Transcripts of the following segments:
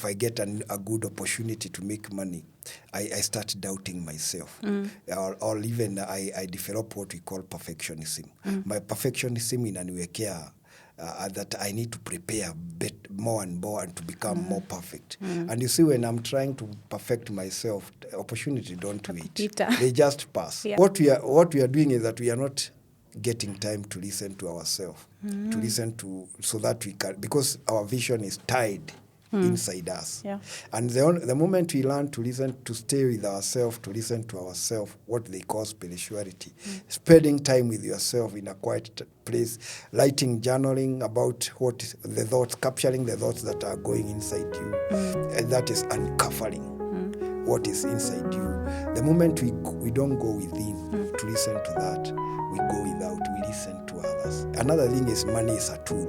if I get a good opportunity to make money, I start doubting myself. Or even I develop what we call perfectionism. My perfectionism inaniwekea that I need to prepare more and more and to become more perfect. And you see, when I'm trying to perfect myself, opportunity don't wait. They just pass. Yeah. What we are doing is that we are not getting time to listen to ourselves, to listen to, so that we can, because our vision is tied inside us. Yeah. And the moment we learn to listen, to stay with ourselves, to listen to ourselves, what they call spirituality, spending time with yourself in a quiet place, writing, journaling about what the thoughts, capturing the thoughts that are going inside you, and that is uncovering what is inside you. The moment we don't go within to listen to that, we go without, we listen to others. Another thing is money is a tool.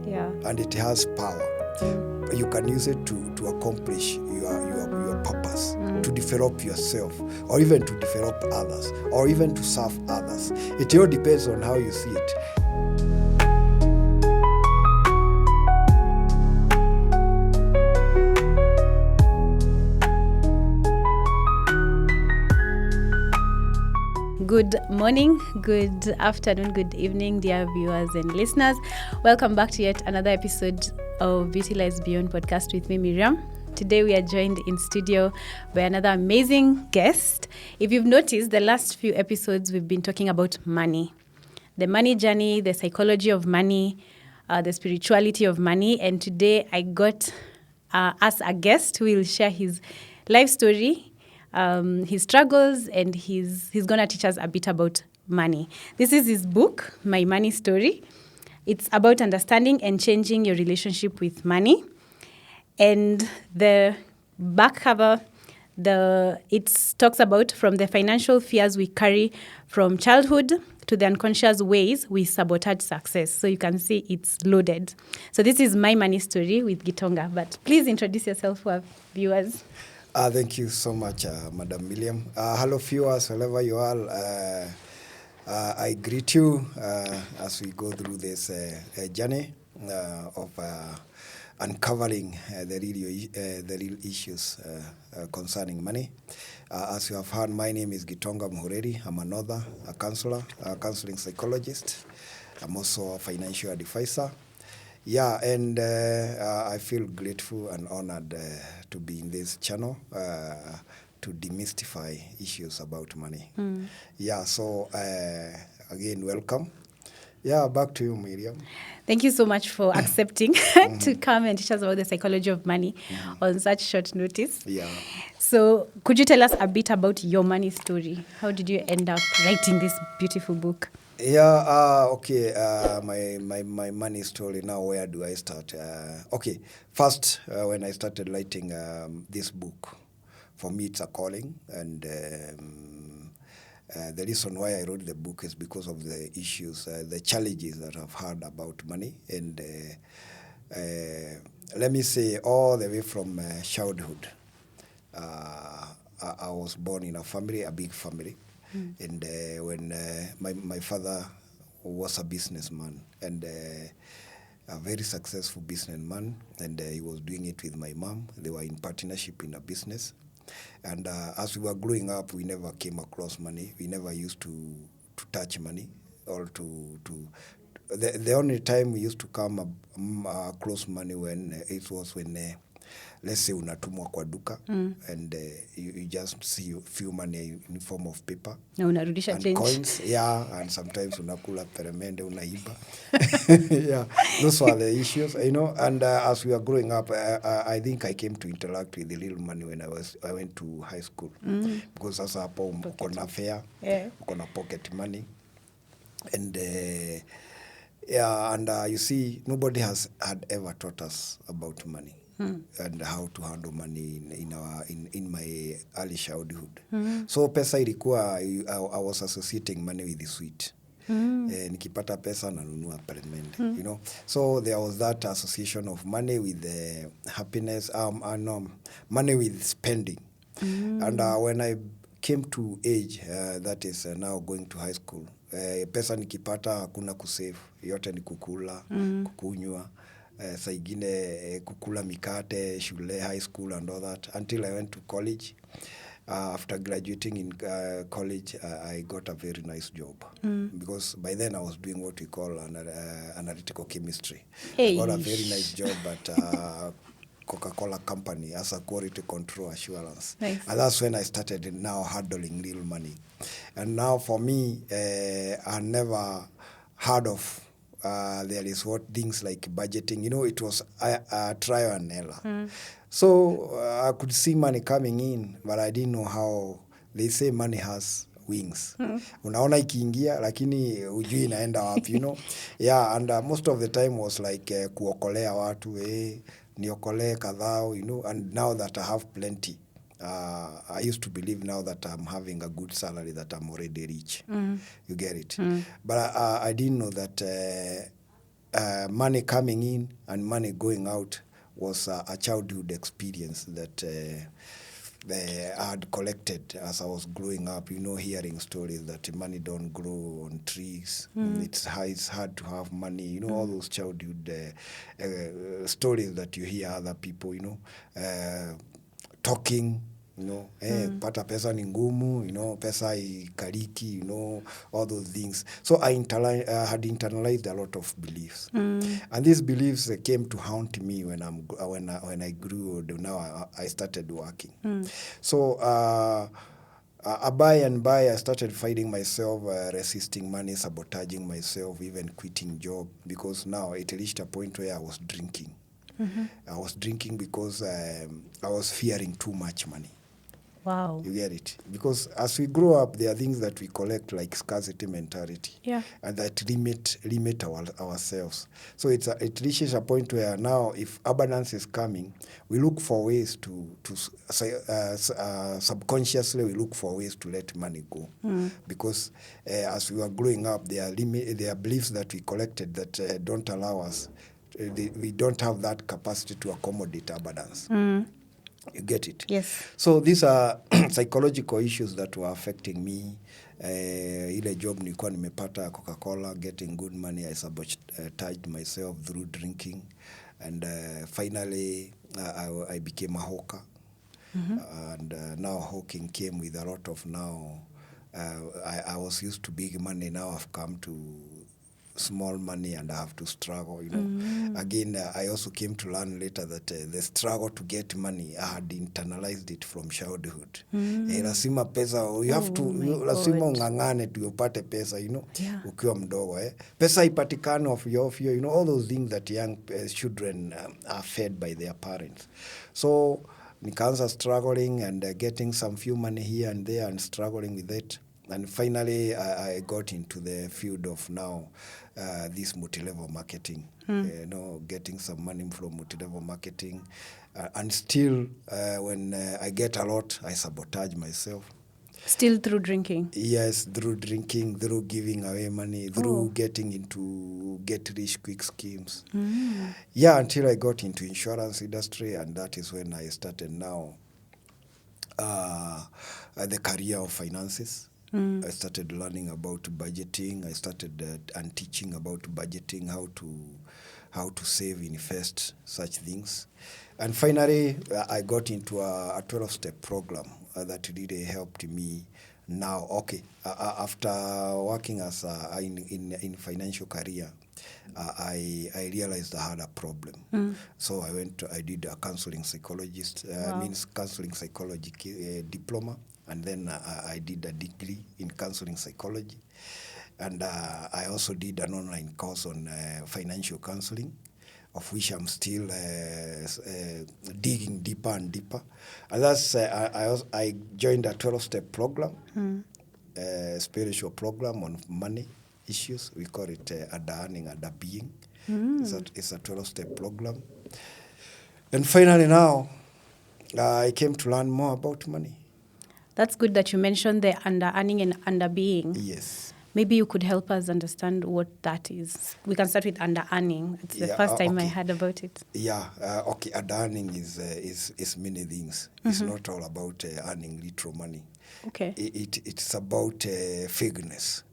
Yeah. And it has power. You can use it to accomplish your purpose, to develop yourself, or even to develop others, or even to serve others. It all depends on how you see it. Good morning, good afternoon, good evening, dear viewers and listeners. Welcome back to yet another episode of Beauty Lies Beyond podcast with me, Miriam. Today we are joined in studio by another amazing guest. If you've noticed, the last few episodes we've been talking about money, the money journey, the psychology of money, the spirituality of money. And today I got as a guest who will share his life story, his struggles, and he's going to teach us a bit about money. This is his book, My Money Story. It's about understanding and changing your relationship with money. And the back cover, it talks about from the financial fears we carry from childhood to the unconscious ways we sabotage success. So you can see it's loaded. So this is My Money Story with Gitonga. But please introduce yourself for our viewers. Thank you so much, Madam William. Hello, viewers, wherever you are. I greet you as we go through this journey of uncovering the real issues concerning money. As you have heard, my name is Gitonga Muhuriri. I'm an author, a counselor, a counseling psychologist. I'm also a financial advisor. Yeah, and I feel grateful and honored to be in this channel to demystify issues about money. Yeah, so again, welcome. Yeah, back to you, Miriam. Thank you so much for accepting to come and teach us about the psychology of money on such short notice. Yeah. So could you tell us a bit about your money story? How did you end up writing this beautiful book? Yeah, okay, my money story. Now, where do I start? Okay, first, when I started writing this book, for me it's a calling, and the reason why I wrote the book is because of the issues, the challenges that I've had about money, and let me say all the way from childhood. I was born in a big family. And when my father was a businessman, and a very successful businessman, and he was doing it with my mom. They were in partnership in a business. And as we were growing up, we never came across money. We never used to touch money, or the only time we used to come across money it was when let's say unatumwa kwa duka, and you just see few money in form of paper and coins, yeah, and sometimes unakula peremende, unaiba. Yeah, those were the issues, and as we were growing up, I think I came to interact with the little money when I went to high school, because sasa hapo uko na fare, uko na pocket money, and yeah, and you see, nobody had ever taught us about money. And how to handle money in my early childhood. So pesa ilikuwa, I was associating money with the sweet. Nikipata pesa nanunua peremende, So there was that association of money with happiness, money with spending. And when I came to age, that is now going to high school, pesa nikipata hakuna kusave, yote ni kukula, kukunywa, saa ingine kukula mikate, shule, high school and all that, until I went to college. After graduating in college, I got a very nice job because by then I was doing what we call analytical chemistry. I got a very nice job at Coca-Cola company as a quality control assurance. Nice. And that's when I started now handling real money. And now for me, I never heard of there is what things like budgeting. You know, it was a trial and error. So I could see money coming in, but I didn't know how. They say money has wings. Unaona ikiingia, lakini ujui inaenda wapi, you know. Yeah, and most of the time was like kuokolea watu, niokolee kadhao, you know. And now that I have plenty, I used to believe now that I'm having a good salary that I'm already rich. You get it? But I didn't know that money coming in and money going out was a childhood experience that I had collected as I was growing up, you know, hearing stories that money don't grow on trees. It's hard to have money, you know, all those childhood stories that you hear other people, you know, talking, you know, pata pesa ni ngumu, you know, pesa ikariki, you know, all those things. So I had internalized a lot of beliefs. And these beliefs came to haunt me when I grew old. Now I started working. So by and by, I started fighting myself, resisting money, sabotaging myself, even quitting job, because now it reached a point where I was drinking. I was drinking because I was fearing too much money. Wow. You get it? Because as we grow up, there are things that we collect like scarcity mentality. Yeah. And that limit ourselves. So it reaches a point where now if abundance is coming, we look for ways to subconsciously we look for ways to let money go. Because as we were growing up, there are beliefs that we collected that don't allow us. We don't have that capacity to accommodate abundance. You get it? Yes. So these are psychological issues that were affecting me. Ile job nilikuwa nimepata Coca-Cola, getting good money, I sabotaged myself through drinking. And finally, I became a hawker. And now hawking came with a lot of I was used to big money. Now I've come to small money and I have to struggle, you know. Again, I also came to learn later that the struggle to get money, I had internalized it from childhood. Lazima pesa, you have to, lazima ungangane to upate pesa, you know, ukiwa mdogo. Pesa ipatikane of your, you know, all those things that young children are fed by their parents. So, nikaanza struggling and getting some few money here and there and struggling with it. And finally, I got into the field of now this multi-level marketing, you know, getting some money from multi-level marketing. And still, when I get a lot, I sabotage myself. Still through drinking? Yes, through drinking, through giving away money, through getting into get-rich-quick schemes. Yeah, until I got into insurance industry, and that is when I started now the career of finances. I started learning about budgeting. I started and teaching about budgeting, how to save, invest, such things. And finally, I got into a 12-step program that really helped me now. Okay, after working as in financial career, I realized I had a problem. So I did a counseling psychologist, means counseling psychology diploma. And then I did a degree in counseling psychology. And I also did an online course on financial counseling, of which I'm still digging deeper and deeper. And that's I joined a 12-step program, spiritual program on money issues. We call it Ada Earning, Ada Being. It's a 12-step program. And finally now, I came to learn more about money. That's good that you mentioned the under-earning and under-being. Yes. Maybe you could help us understand what that is. We can start with under-earning. It's the first time I heard about it. Yeah, okay. Under-earning is many things. It's not all about earning little money. Okay. It's about vagueness.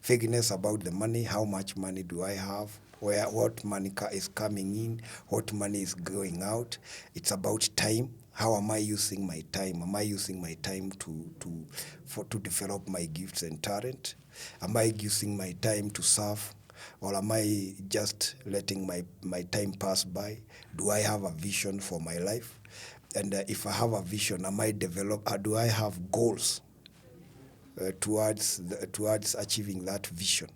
Vagueness about the money. How much money do I have? where what money is coming in, what money is going out. It's about time. How am I using my time? Am I using my time to develop my gifts and talent? Am I using my time to serve? Or am I just letting my time pass by? Do I have a vision for my life? And if I have a vision, do I have goals towards achieving that vision?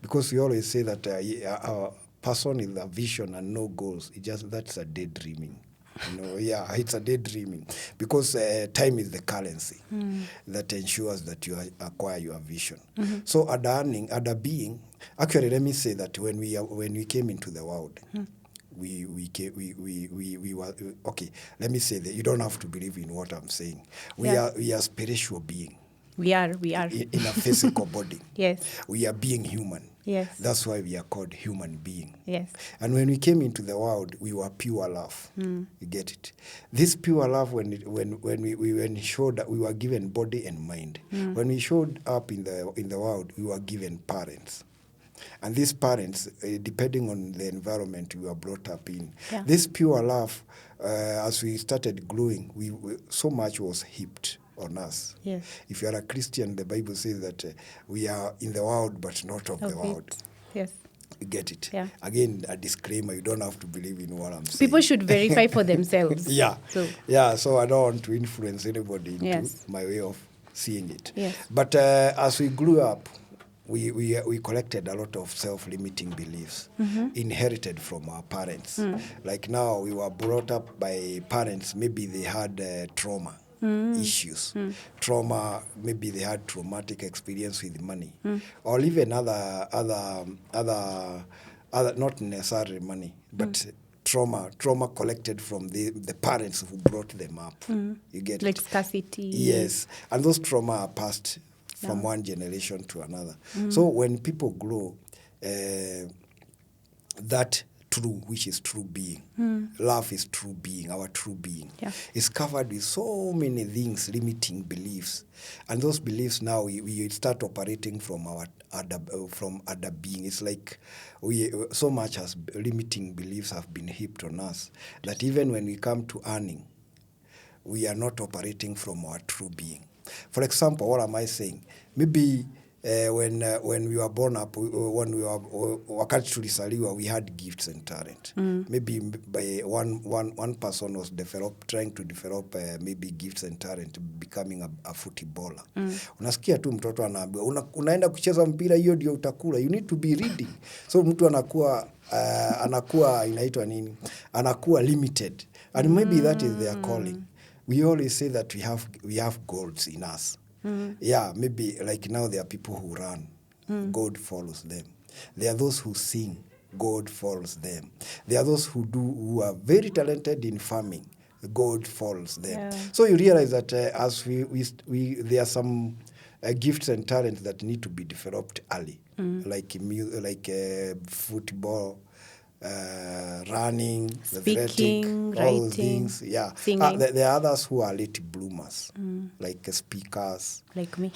Because we always say that a person with a vision and no goals, that's a daydreaming. It's a daydreaming, because time is the currency that ensures that you acquire your vision. So at a being, actually, let me say that when we came into the world, we were okay. Let me say that you don't have to believe in what I'm saying. We are spiritual being. We are in a physical body. Yes. We are being human. Yes. That's why we are called human being. Yes. And when we came into the world, we were pure love. You get it? This pure love, when we showed that we were given body and mind. When we showed up in the world, we were given parents. And these parents, depending on the environment we were brought up in, this pure love, as we started growing, we so much was heaped on us. Yes. If you are a Christian, the Bible says that we are in the world, but not of the world. Yes. You get it? Yeah. Again, a disclaimer, you don't have to believe in what I'm saying. People should verify for themselves. So I don't want to influence anybody into my way of seeing it. Yes. But as we grew up, we collected a lot of self-limiting beliefs inherited from our parents. Like now, we were brought up by parents, maybe they had trauma issues. Trauma, maybe they had traumatic experience with money. Or even other, not necessarily money, but trauma collected from the parents who brought them up. You get like it? Scarcity. Yes. And those trauma are passed from one generation to another. So when people grow, that true, which is true being, love is true being, our true being, is covered with so many things, limiting beliefs. And those beliefs now, we start operating from other being. It's like so much as limiting beliefs have been heaped on us that even when we come to earning, we are not operating from our true being. For example, what am I saying? Maybe when we were born up, wakati tulisaliwa, we had gifts and talent. Maybe by one person was trying to develop maybe gifts and talent, becoming a footballer. Unasikia tu mtoto anaambiwa unaenda kucheza mpira, hiyo ndio utakula. You need to be reading. So mtu anakuwa inaitwa nini? Anakuwa limited. And maybe that is their calling. We always say that we have goals in us. Maybe like now there are people who run, God follows them. There are those who sing, God follows them. There are those who are very talented in farming, God follows them. So you realize that as there are some gifts and talents that need to be developed early, like football, running, speaking, athletic, writing, all those things. singing. There are others who are late bloomers, like speakers. Like me.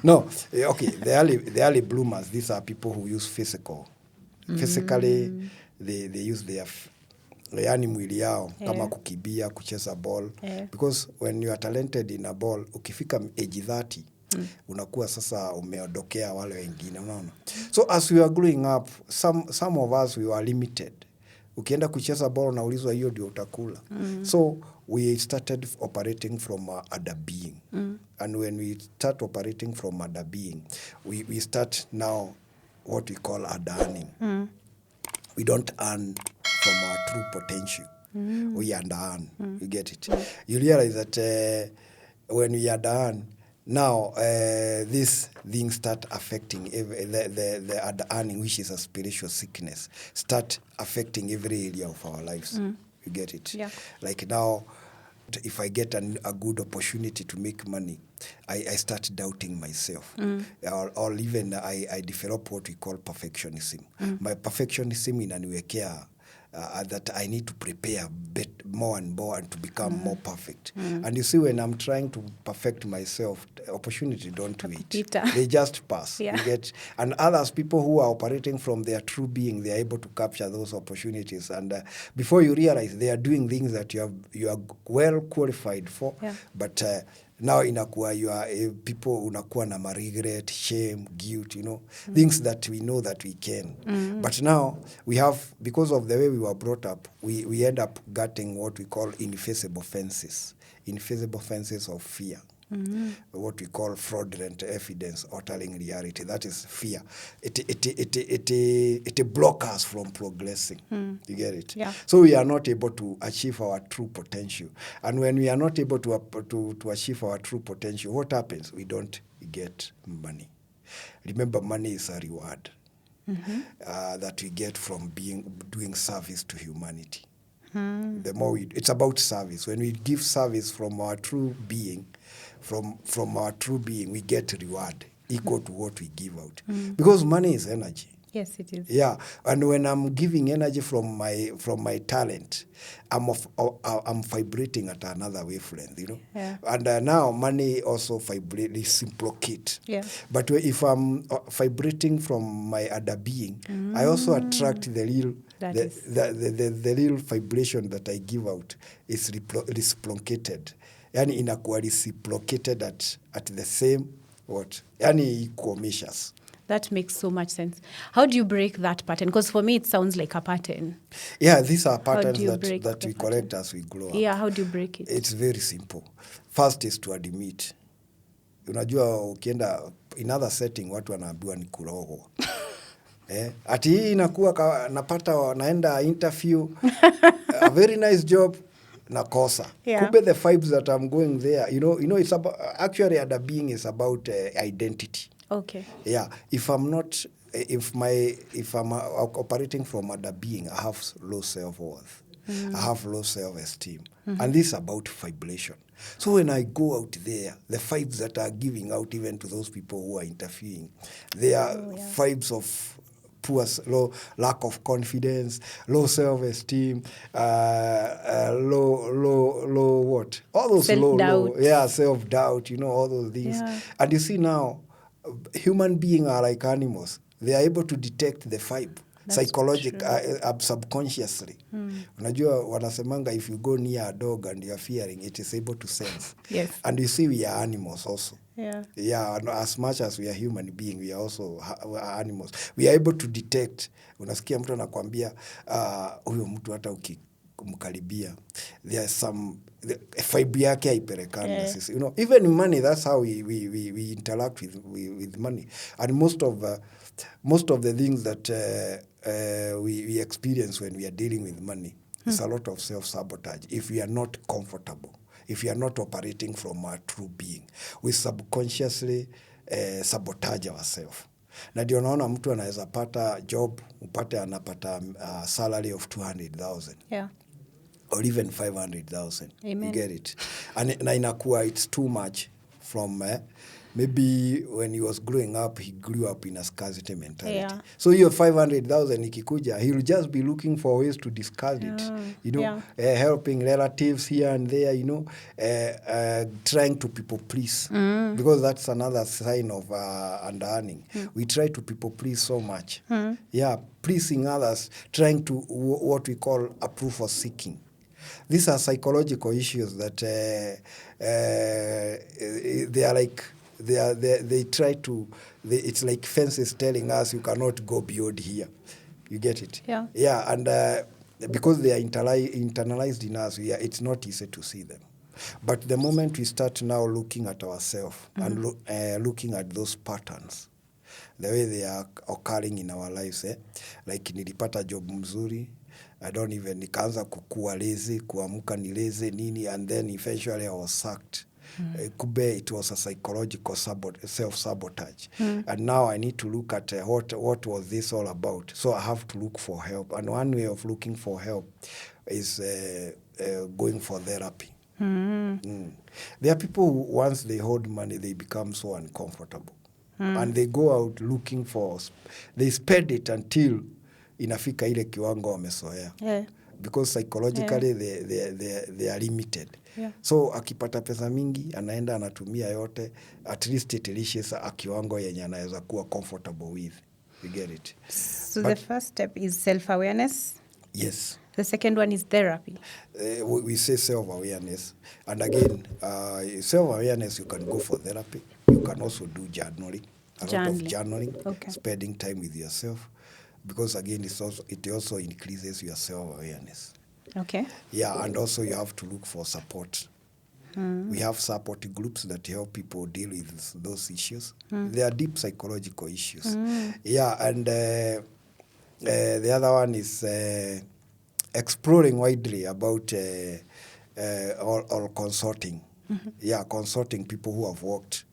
No, okay, the early bloomers, these are people who use physical. Physically, they use yani mwili yao kama kukibia, kucheza ball. Because when you are talented in a ball, ukifika age 30, unakuwa sasa umeondokea wale wengine, unaona. So as we are growing up, some of us, we were limited. Ukienda kucheza ball unaulizwa hiyo ndio utakula. So we started operating from other being. And when we start operating from other being, we start now what we call earning. We don't earn from our true potential. We under-earn. You get it? You realize that when we under-earn, now these things start affecting the under-earning, which is a spiritual sickness, start affecting every area of our lives. You get it? Yeah. Like now, if I get a good opportunity to make money, I start doubting myself. Or even I develop what we call perfectionism. My perfectionism inaniwekea that I need to prepare more and more and to become more perfect. And you see, when I'm trying to perfect myself, opportunity don't wait. They just pass. Yeah. You get, and others, people who are operating from their true being, they are able to capture those opportunities. And before you realize, they are doing things that you are well qualified for. Yeah. But now inakuwa you are people unakuwa na regret, shame, guilt, things that we know that we can. But now we have, because of the way we were brought up, we end up getting what we call invisible fences of fear. What we call fraudulent evidence altering reality. That is fear. It blocks us from progressing. You get it? Yeah. So we are not able to achieve our true potential. And when we are not able to achieve our true potential, what happens? We don't get money. Remember, money is a reward that we get from doing service to humanity. The more it's about service. When we give service from our true being, from our true being, we get reward equal to what we give out. Because money is energy. Yes, it is. Yeah, and when I'm giving energy from my talent, I'm vibrating at another wavelength, Yeah. And now money also reciprocate. Yeah. But if I'm vibrating from my other being, I also attract the real. The real vibration that I give out is reciprocated. Yani inakuwa reciprocated at the same what? Yani equal measures. That makes so much sense. How do you break that pattern? Because for me, it sounds like a pattern. Yeah, these are patterns that we pattern? correct as we grow up. Yeah, how do you break it? It's very simple. First is to admit. Unajua ukienda in other setting watu wanaambiwa ni kurogwa. Ati hii inakuwa napata naenda interview, a very nice job, nakosa. Yeah. Kumbe the vibes that I'm going there, it's about, actually other being is about identity. Okay. Yeah, if I'm operating from other being, I have low self-worth. I have low self-esteem. And this is about vibration. So when I go out there, the vibes that are giving out even to those people who are interviewing, they are vibes of low lack of confidence, low self-esteem, low what? All those self-doubt. Self-doubt, all those things. Yeah. And you see now, human beings are like animals. They are able to detect the vibe psychologically, subconsciously. Unajua wanasemanga, if you go near a dog and you are fearing, it is able to sense. Yes. And you see we are animals also. Yeah. Yeah, as much as we are human beings, we are also animals. We are able to detect. Unasikia mtu anakuambia huyo mtu hata ukimkaribia, there is some vibe yake haiperekani na sisi. Even in money, that's how we interact with money. And most of the things that we experience when we are dealing with money is a lot of self-sabotage. If we are not comfortable, if we are not operating from our true being, we subconsciously sabotage ourselves. Na ndio naona mtu anaweza pata job, upate anapata salary of 200,000. Yeah. Or even 500,000. Amen. You get it? And na inakuwa it's too much from maybe when he was growing up, he grew up in a scarcity mentality. Yeah. So your 500,000 ikikuja, he'll just be looking for ways to discard it. Helping relatives here and there, trying to people please. Because that's another sign of under-earning. We try to people please so much. Yeah, pleasing others, trying to what we call approval seeking. These are psychological issues that they are like, they try to, it's like fences telling us you cannot go beyond here. You get it? Yeah. Yeah, and because they are internalized in us, it's not easy to see them. But the moment we start now looking at ourselves and looking at those patterns, the way they are occurring in our lives, like nilipata job mzuri, nikaanza kukua lazy, kuamka ni lazy nini, and then eventually I was sacked. Kube, it was a psychological self-sabotage. And now I need to look at what was this all about. So I have to look for help. And one way of looking for help is going for therapy. There are people who, once they hold money, they become so uncomfortable. And they go out looking for, they spend it until inafika ile kiwango wamesoea. Yeah. Because psychologically they are limited. Yeah. So akipata pesa mingi anaenda anatumia yote, at least it reaches a kiwango yenye anaweza kuwa comfortable with. You get it? So the first step is self-awareness. Yes. The second one is therapy. We say self-awareness. And again, self-awareness, you can go for therapy. You can also do journaling. A lot of journaling, okay. Spending time with yourself. Because again, it also increases your self-awareness. Okay. Yeah, and also you have to look for support. We have support groups that help people deal with those issues. They are deep psychological issues. Yeah, and the other one is exploring widely about or consulting. Yeah, consulting people who have walked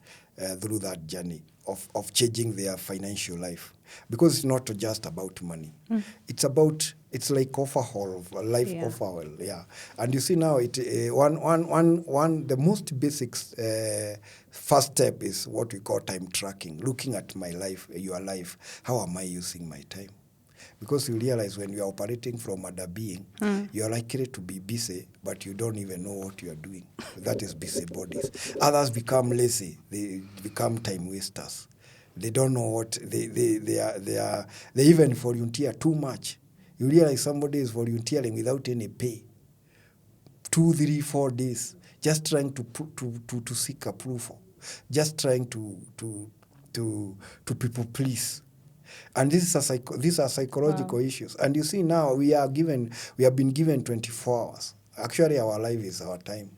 through that journey of changing their financial life. Because it's not just about money. It's like overhaul of life, overhaul, yeah. And you see now, the most basic first step is what we call time tracking. Looking at my life, your life, how am I using my time? Because you realize when you are operating from other being, you are likely to be busy, but you don't even know what you are doing. That is busybodies. Others become lazy. They become time wasters. They don't know what they even volunteer too much. You realize somebody is volunteering without any pay. 2, 3, 4 days, just trying to seek approval, just trying to people please. And these are psychological issues. And you see now we have been given 24 hours. Actually, our life is our time.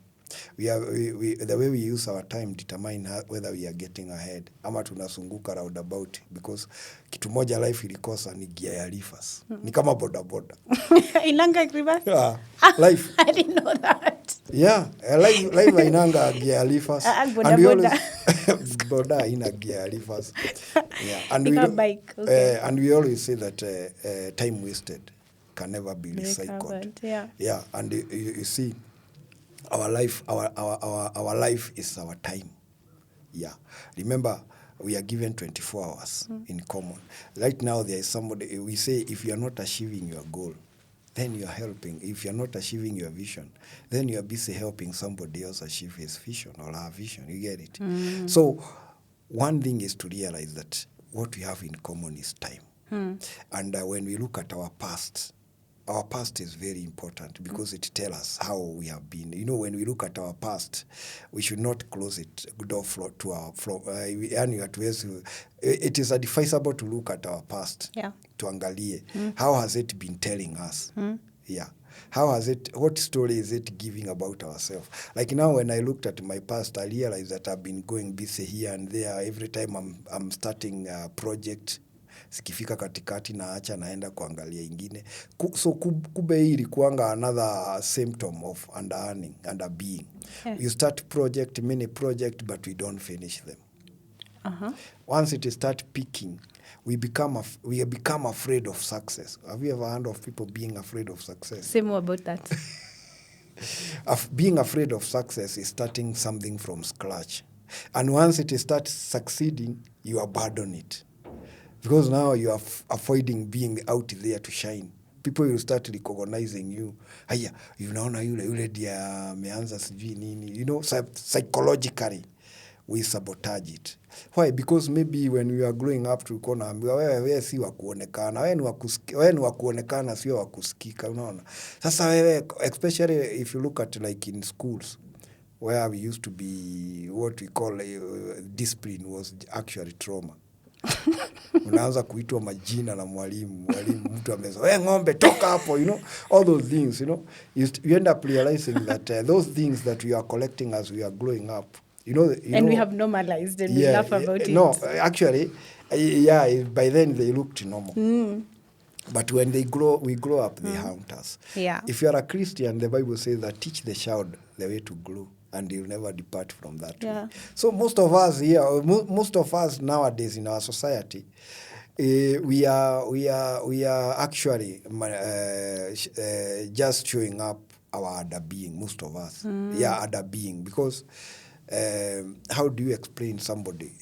The way we use our time determine whether we are getting ahead ama tunasunguka roundabout, because kitu moja life ilikosa ni gear ya reverse. Ni kama bodaboda. Inanga reverse? Yeah. Life. I didn't know that. Yeah, life inanga gear ya reverse. Boda ina gear ya reverse. Yeah. And bike. Okay. And we always say that time wasted can never be recycled. Yeah. Yeah, and you see, our life is our time. Yeah. Remember, we are given 24 hours in common. Right now, there is somebody, we say, if you are not achieving your goal, then you are helping. If you are not achieving your vision, then you are busy helping somebody else achieve his vision or her vision. You get it? So, one thing is to realize that what we have in common is time. And when we look at our past is very important because it tells us how we have been. You know, when we look at our past, we should not close it door to our floor. It is advisable to look at our past. Yeah. Tuangalie. How has it been telling us? Yeah. What story is it giving about ourselves? Like now when I looked at my past, I realized that I've been going busy here and there. Every time I'm starting a project, sikifika katikati naacha naenda kuangalia ingine. So kube hii ilikuanga another symptom of under-earning, under-being. Yeah. You start many project, but we don't finish them. Once it start peaking, we become afraid of success. Have you ever heard of people being afraid of success? Say more about that. Being afraid of success is starting something from scratch. And once it starts succeeding, you abandon it. Because now you are avoiding being out there to shine. People will start recognizing you. Haya, unaona yule dia ameanza sijui nini. You know, psychologically, we sabotage it. Why? Because maybe when we are growing up, tulikuwa naambiwa wewe si wa kuonekana. Wewe ni wa kuonekana, sio wa kusikika, unaona. Sasa wewe, especially if you look at like in schools, where we used to be, what we call discipline was actually trauma. Unaanza kuitwa majina na mwalimu mtu amesema ng'ombe toka hapo, you know, all those things, you know, you end up realizing that those things that we are collecting as we are growing up, we have normalized and we laugh about it. No, actually, by then they looked normal. But when we grow up, they haunt us. Yeah. If you are a Christian, the Bible says that teach the child the way to grow, and you'll never depart from that way. So most of us nowadays in our society, we are actually just showing up our other being. Most of us, other being, because how do you explain somebody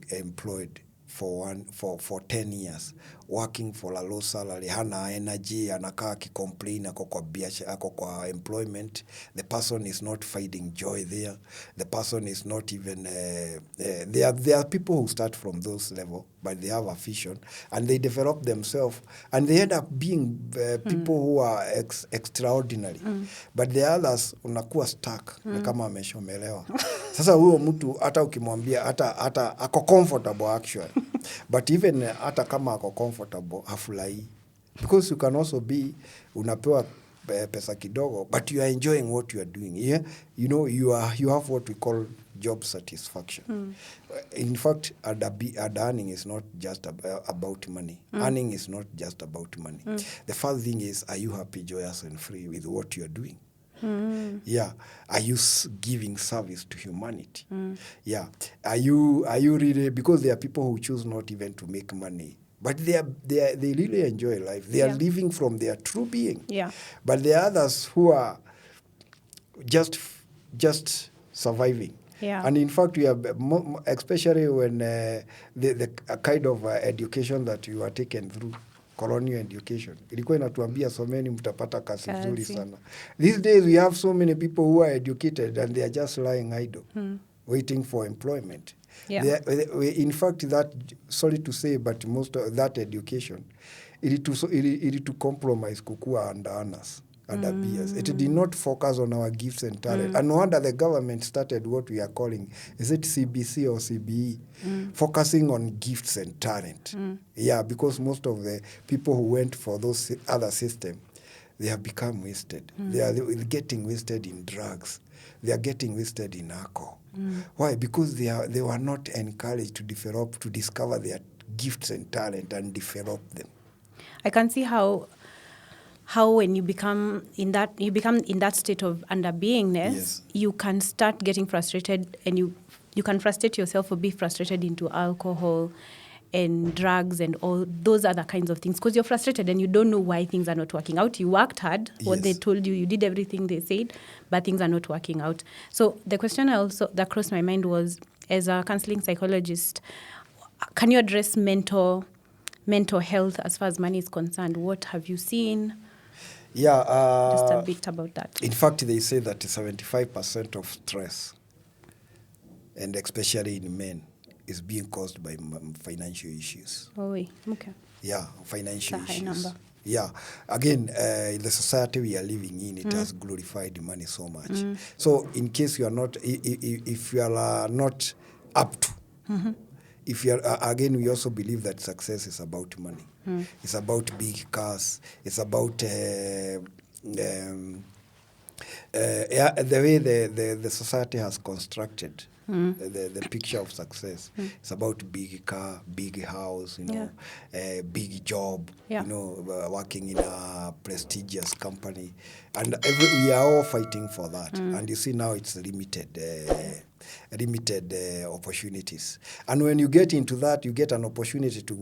employed for 10 years working for a low salary, hana energy, anakaa akicomplain, ako kwa biashara, ako kwa employment. The person is not finding joy there. The person is not even there are people who start from those level, but they have a vision and they develop themselves and they end up being people who are extraordinary. But the others unakuwa stuck na kama ameshomelewa. Sasa huyo mtu hata ukimwambia hata ako comfortable actually. But even hata kama ako comfortable hafurahi. Because you can also be unapewa pesa kidogo but you are enjoying what you are doing. Yeah? You know you have what we call job satisfaction. In fact, earning is not just about money. Earning is not just about money. The first thing is, are you happy, joyous, and free with what you are doing? Yeah. Are you giving service to humanity? Yeah. Are you really, because there are people who choose not even to make money, but they really enjoy life. They are living from their true being. Yeah. But there are others who are just surviving. Yeah. And in fact, we have, especially when the kind of education that you are taken through, colonial education, ilikuwa inatuambia someni mtapata kazi nzuri sana. These days we have so many people who are educated and they are just lying idle, waiting for employment. Yeah. In fact, that, sorry to say, but most of that education, it to compromise kukua underearners. It did not focus on our gifts and talent. And no wonder the government started what we are calling, is it CBC or CBE? Focusing on gifts and talent. Yeah, because most of the people who went for those other systems, they have become wasted. They are getting wasted in drugs. They are getting wasted in alcohol. Why? Because they were not encouraged to develop, to discover their gifts and talent and develop them. I can see how when you become in that state of underbeingness, you can start getting frustrated, and you can frustrate yourself or be frustrated into alcohol and drugs and all those other kinds of things, because you're frustrated and you don't know why things are not working out. You worked hard, what they told you, you did everything they said, but things are not working out. So the question that crossed my mind was, as a counseling psychologist, can you address mental health as far as money is concerned? What have you seen? Yeah. Just a bit about that. In fact, they say that 75% of stress, and especially in men, is being caused by financial issues. Oh, okay. Yeah, financial issues. High number. Yeah. Again, the society we are living in, it has glorified money so much. So in case you are not, if you are not up to, if you are, again, we also believe that success is about money. It's about big cars. It's about the way the society has constructed the picture of success. It's about big car, big house, big job, working in a prestigious company. And we are all fighting for that. And you see now it's limited opportunities. And when you get into that, you get an opportunity to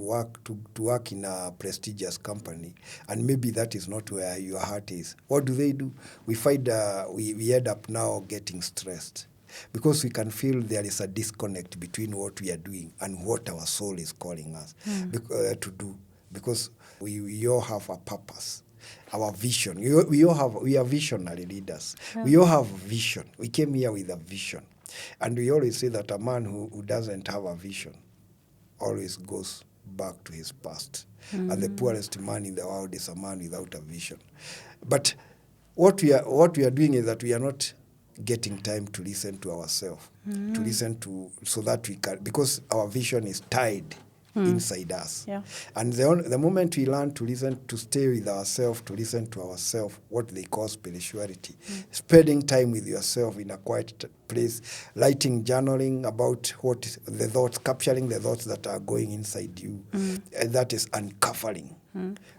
work in a prestigious company, and maybe that is not where your heart is. What do? We find we end up now getting stressed, because we can feel there is a disconnect between what we are doing and what our soul is calling us to do, because we all have a purpose. Our vision. We are visionary leaders. Yeah. We all have a vision. We came here with a vision. And we always say that a man who doesn't have a vision always goes back to his past. And the poorest man in the world is a man without a vision. But what we are doing is that we are not getting time to listen to ourselves, to listen to, so that we can, because our vision is tied inside us. Yeah. And the moment we learn to listen, to stay with ourselves, to listen to ourselves, what they call spirituality, spending time with yourself in a quiet place, writing, journaling about what the thoughts, capturing the thoughts that are going inside you, and that is uncovering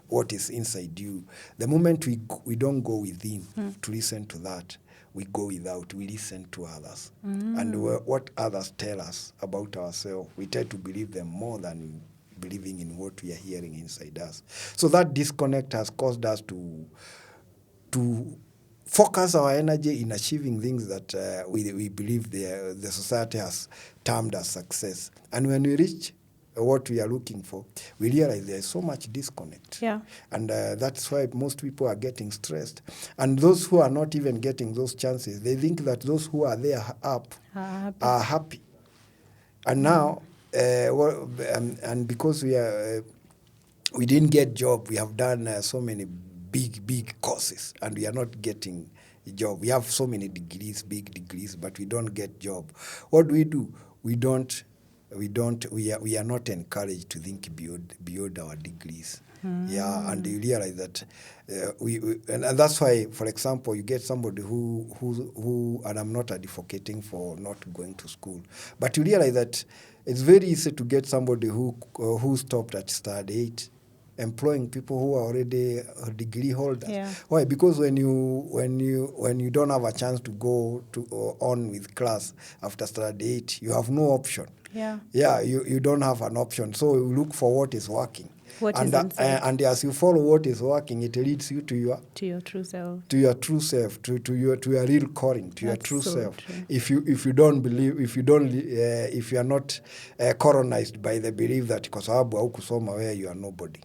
what is inside you. The moment we don't go within to listen to that, we go without, we listen to others. And what others tell us about ourselves, we tend to believe them more than believing in what we are hearing inside us. So that disconnect has caused us to focus our energy in achieving things that we believe the society has termed as success. And when we reach what we are looking for, we realize there is so much disconnect. Yeah. And that's why most people are getting stressed. And those who are not even getting those chances, they think that those who are there up are happy. And now, and because we didn't get job, we have done so many big courses, and we are not getting a job. We have so many degrees, big degrees, but we don't get job. What do? We are not encouraged to think beyond our degrees. Yeah, and you realize that and that's why, for example, you get somebody who, and I'm not advocating for not going to school, but you realize that it's very easy to get somebody who stopped at standard 8, employing people who are already degree holders. Yeah. Why? Because when you don't have a chance to go on with class after standard 8, you have no option. Yeah. Yeah, you don't have an option. So you look for what is working. And as you follow what is working, it leads you to your true self. To your true self, to your real calling, to your true so self. True. If you don't believe, if you are not colonized by the belief that kwa sababu haukusoma wewe you are nobody.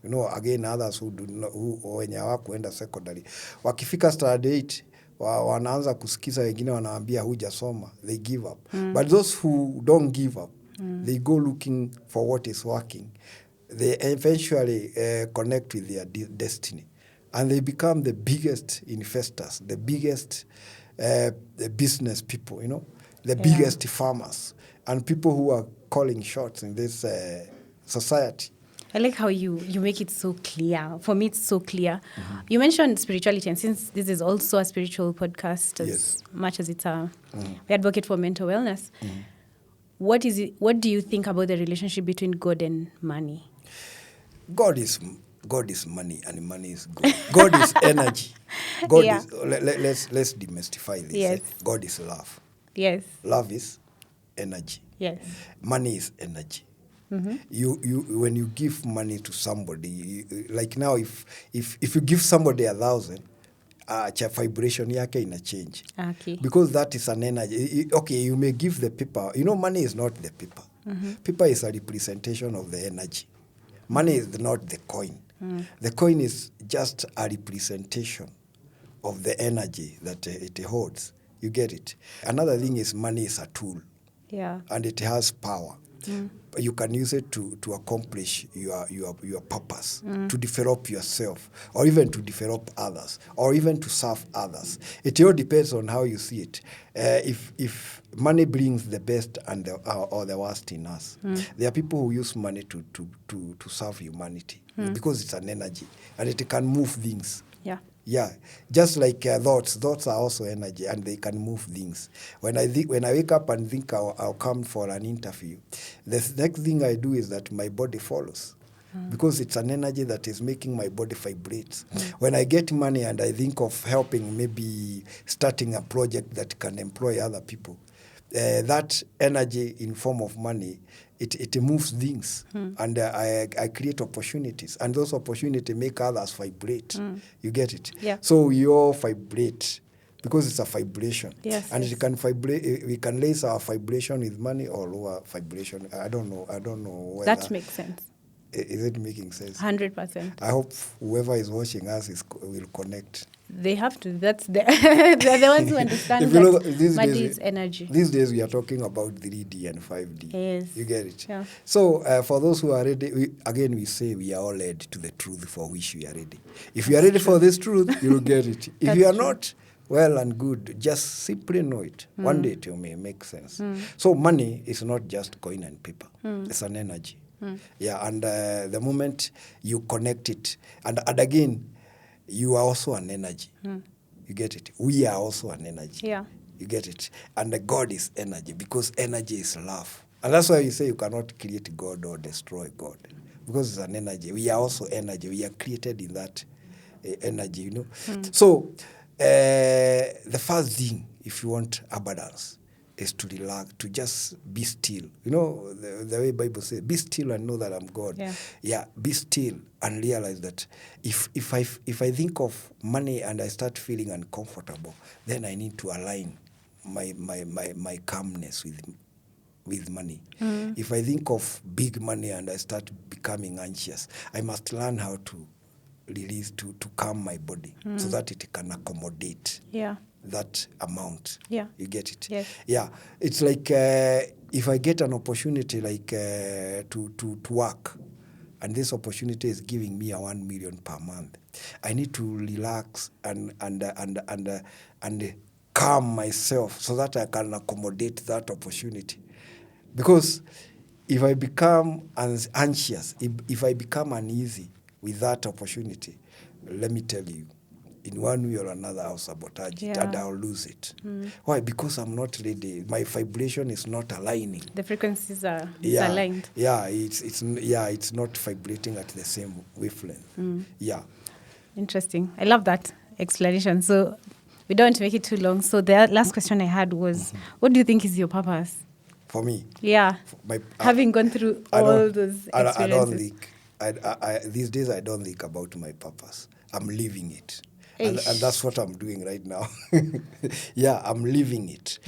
You know, again, others who wenye hawakuenda secondary wakifika standard 8 wanaanza kusikiza wengine wanaambia hujasoma, they give up. But those who don't give up, they go looking for what is working. They eventually connect with their destiny, and they become the biggest investors, the biggest the business people, you know, the biggest farmers, and people who are calling shots in this society. I like how you make it so clear. For me, it's so clear. You mentioned spirituality, and since this is also a spiritual podcast, as much as it's we advocate for mental wellness, what do you think about the relationship between God and money? God is money, and money is God. God is energy. God is. Let's demystify this. Yes. God is love. Yes. Love is energy. Yes. Money is energy. You when you give money to somebody, like now, if you give somebody 1,000, vibration yake ina change. Okay. Because that is an energy. Okay, you may give the paper. You know, money is not the paper. Paper is a representation of the energy. Money is not the coin. The coin is just a representation of the energy that it holds. You get it? Another thing is money is a tool. Yeah. And it has power. You can use it to accomplish your purpose, to develop yourself, or even to develop others, or even to serve others. It all depends on how you see it. If money brings the best and or the worst in us, there are people who use money to serve humanity because it's an energy and it can move things. Yeah. Yeah, just like thoughts are also energy, and they can move things. When I wake up and think I'll come for an interview, the next thing I do is that my body follows, because it's an energy that is making my body vibrate. When I get money and I think of helping, maybe starting a project that can employ other people, that energy in form of money, it moves things, and I create opportunities, and those opportunities make others vibrate. You get it? Yeah. So we all vibrate because it's a vibration. Yes, and yes. it can vibrate. We can raise our vibration with money or lower vibration. I don't know whether That makes sense. Is it making sense? 100%. I hope whoever is watching us will connect. They have to. They're the ones who understand If you look, that money is energy. These days we are talking about 3D and 5D. Yes. You get it? Yeah. So for those who are ready, we say we are all led to the truth for which we are ready. If you are ready for this truth, you will get it. If you are not, well and good, just simply know it. One day it may make sense. So money is not just coin and paper. It's an energy. Yeah, and the moment you connect it, and again, you are also an energy. You get it? We are also an energy. Yeah. You get it? And God is energy, because energy is love. And that's why you say you cannot create God or destroy God, because it's an energy. We are also energy. We are created in that energy, you know. So the first thing, if you want abundance, is to relax, to just be still. You know, the way Bible says, be still and know that I'm God. Yeah, be still and realize that if I think of money and I start feeling uncomfortable, then I need to align my calmness with money. If I think of big money and I start becoming anxious, I must learn how to release, to calm my body so that it can accommodate that amount. Yeah. You get it? Yes. Yeah. It's like if I get an opportunity like to work, and this opportunity is giving me a 1 million per month, I need to relax and calm myself so that I can accommodate that opportunity. Because if I become anxious, if I become uneasy with that opportunity, let me tell you, in one way or another, I'll sabotage it and I'll lose it. Why? Because I'm not ready. My vibration is not aligning. The frequencies are misaligned. Yeah, it's not vibrating at the same wavelength. Yeah. Interesting. I love that explanation. So we don't want to make it too long. So the last question I had was, what do you think is your purpose? For me? Yeah. Having gone through all those experiences. I don't think, these days I don't think about my purpose. I'm living it. And that's what I'm doing right now. Yeah, I'm living it.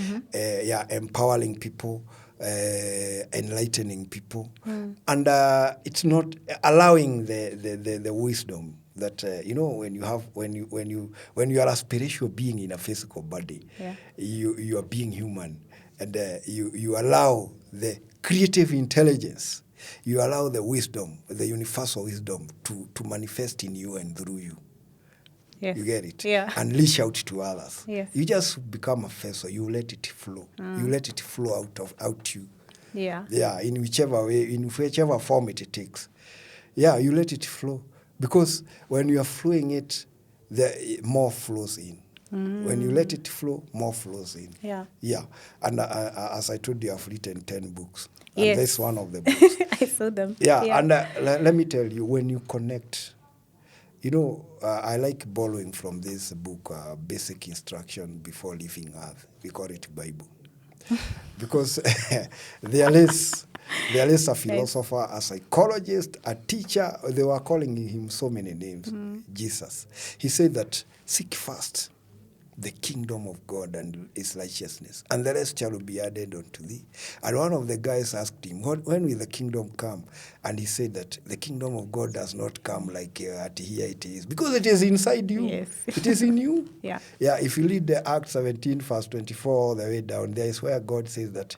Empowering people, enlightening people. And it's not allowing the wisdom that when you are a spiritual being in a physical body, you are being human, and you allow the creative intelligence, you allow the wisdom, the universal wisdom to manifest in you and through you. Yes. You get it? Yeah. And leash out to others. Yes. You just become a vessel. You let it flow. You let it flow out you. Yeah. Yeah, in whichever way, in whichever form it takes. Yeah, you let it flow. Because when you are flowing it, more flows in. When you let it flow, more flows in. Yeah. Yeah. And as I told you, I've written 10 books. Yes. And that's one of the books. I saw them. Yeah. And let me tell you, when you connect, I like borrowing from this book, Basic Instruction Before Leaving Earth. We call it Bible. Because there is a philosopher, a psychologist, a teacher. They were calling him so many names. Jesus. He said that seek first the kingdom of God and his righteousness, and the rest shall be added unto thee. And one of the guys asked him, when will the kingdom come? And he said that the kingdom of God does not come like at here it is, because it is inside you. Yes. It is in you. Yeah. Yeah, if you read the Acts 17, verse 24, all the way down, there is where God says that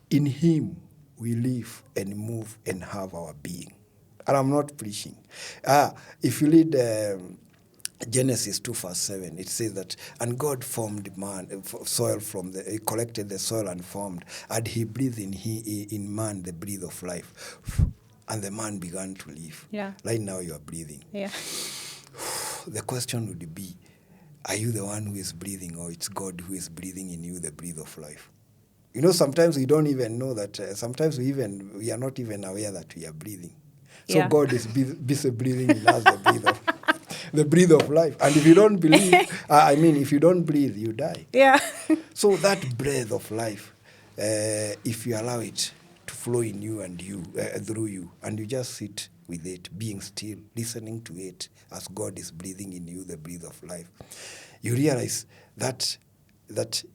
in him we live and move and have our being. And I'm not preaching. If you read Genesis 2 verse 7, it says that, and God formed soil he collected the soil and formed, and he breathed in man the breath of life, and the man began to live. Yeah. Right now you are breathing. Yeah. The question would be, are you the one who is breathing, or it's God who is breathing in you the breath of life? Sometimes we don't even know that. Sometimes we are not even aware that we are breathing. So God is busy breathing in us the breath of life. And if you don't believe, if you don't breathe, you die. Yeah. So that breath of life, if you allow it to flow in you and through you, and you just sit with it, being still, listening to it as God is breathing in you the breath of life, you realize that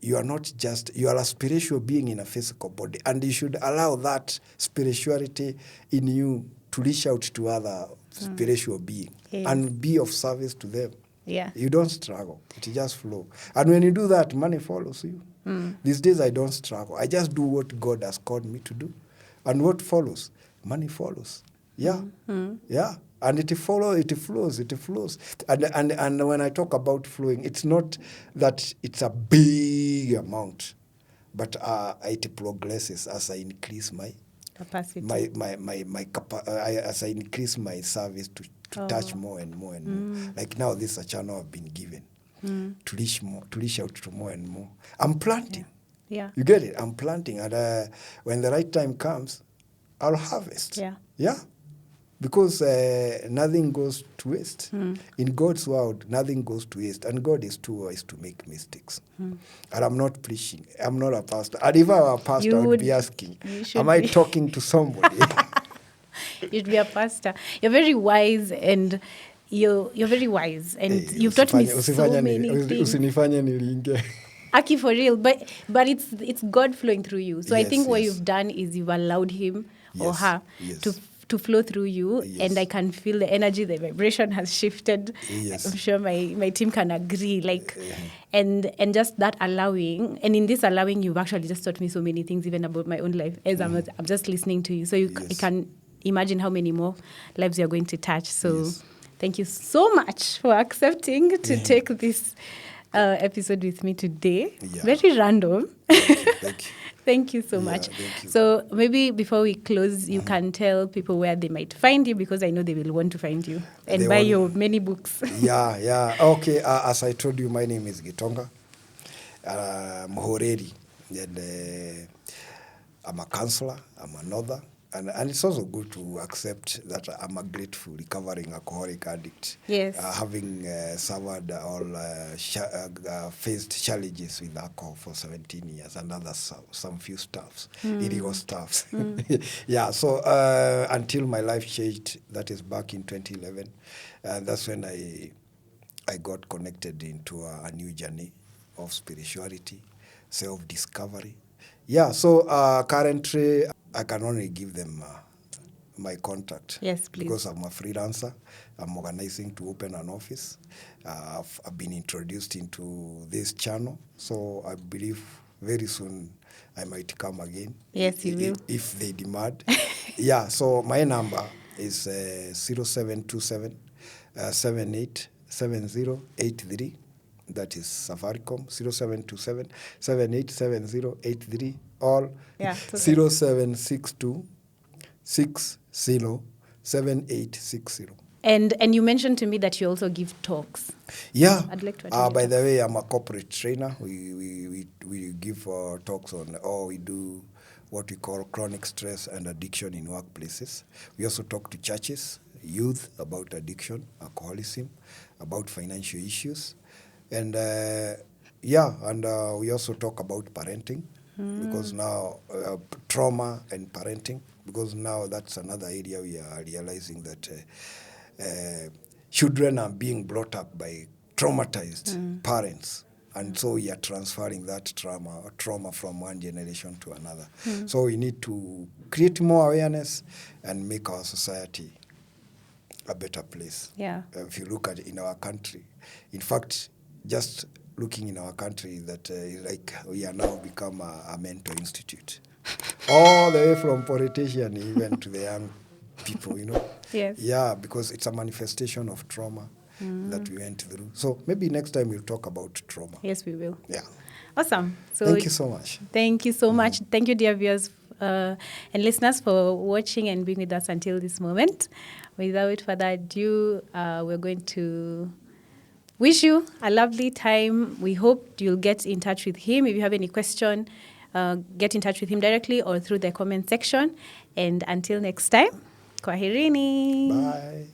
you are not just, you are a spiritual being in a physical body, and you should allow that spirituality in you to reach out to other spiritual beings and be of service to them. Yeah. You don't struggle. It just flow. And when you do that, money follows you. These days I don't struggle. I just do what God has called me to do. And what follows? Money follows. Yeah. Yeah. And it flows. And when I talk about flowing, it's not that it's a big amount, but it progresses as I increase my capacity. As I increase my service to touch more and more and more. Like now, this is a channel I've been given to reach out to more and more. I'm planting. Yeah. You get it? I'm planting, and when the right time comes, I'll harvest. Yeah. Yeah. Because nothing goes to waste. In God's world, nothing goes to waste. And God is too wise to make mistakes. And I'm not preaching. I'm not a pastor. And if I were a pastor, I would be asking, am I talking to somebody? You'd be a pastor. You're very wise, and you're very wise. And you've taught me so many things. Usinifanye nilinge. Aki for real, but it's God flowing through you. So I Yes, think what yes. you've done is you've allowed him or Yes, her yes. to flow through you, Yes. and I can feel the energy, the vibration has shifted. Yes. I'm sure my team can agree. And just that allowing, and in this allowing, you've actually just taught me so many things, even about my own life. As I'm just listening to you, so you Yes. can imagine how many more lives you're going to touch. So Yes. thank you so much for accepting to take this episode with me today. Yeah. Very random. Thank you. Thank you so Yeah, much. thank you. So maybe before we close, you can tell people where they might find you, because I know they will want to find you and They buy want- your many books. Yeah. Okay, as I told you, my name is Gitonga Muhuriri, and I'm a counselor, I'm an author, and it's also good to accept that I'm a grateful recovering alcoholic addict. Yes. Having suffered all faced challenges with alcohol for 17 years and other some few stuffs, illegal stuffs. Yeah, so until my life changed, that is back in 2011, that's when I got connected into a new journey of spirituality, self-discovery. Yeah, so currently I can only give them my contact. Yes, please. Because I'm a freelancer. I'm organizing to open an office. I've been introduced into this channel, so I believe very soon I might come again. Yes, you will. If they demand. Yeah, so my number is 0727 787083. That is Safaricom, 0727 787083, or Yeah, 0762 607860. And you mentioned to me that you also give talks. Yeah. I'd like to attend By your the way, I'm a corporate trainer. We give talks on, we do what we call chronic stress and addiction in workplaces. We also talk to churches, youth about addiction, alcoholism, about financial issues. And we also talk about parenting, because now trauma and parenting, because now that's another area we are realizing that children are being brought up by traumatized parents. And so we are transferring that trauma from one generation to another. So we need to create more awareness and make our society a better place. Yeah. If you look at in our country, in fact, just looking in our country, that like we are now become a mental institute, all the way from politician even to the young people, Yes. Yeah, because it's a manifestation of trauma that we went through. So maybe next time we'll talk about trauma. Yes, we will. Yeah. Awesome. So Thank you so much. Thank you so much. Thank you, dear viewers and listeners, for watching and being with us until this moment. Without further ado, we're going to wish you a lovely time. We hope you'll get in touch with him. If you have any question, get in touch with him directly or through the comment section. And until next time, kwaherini. Bye.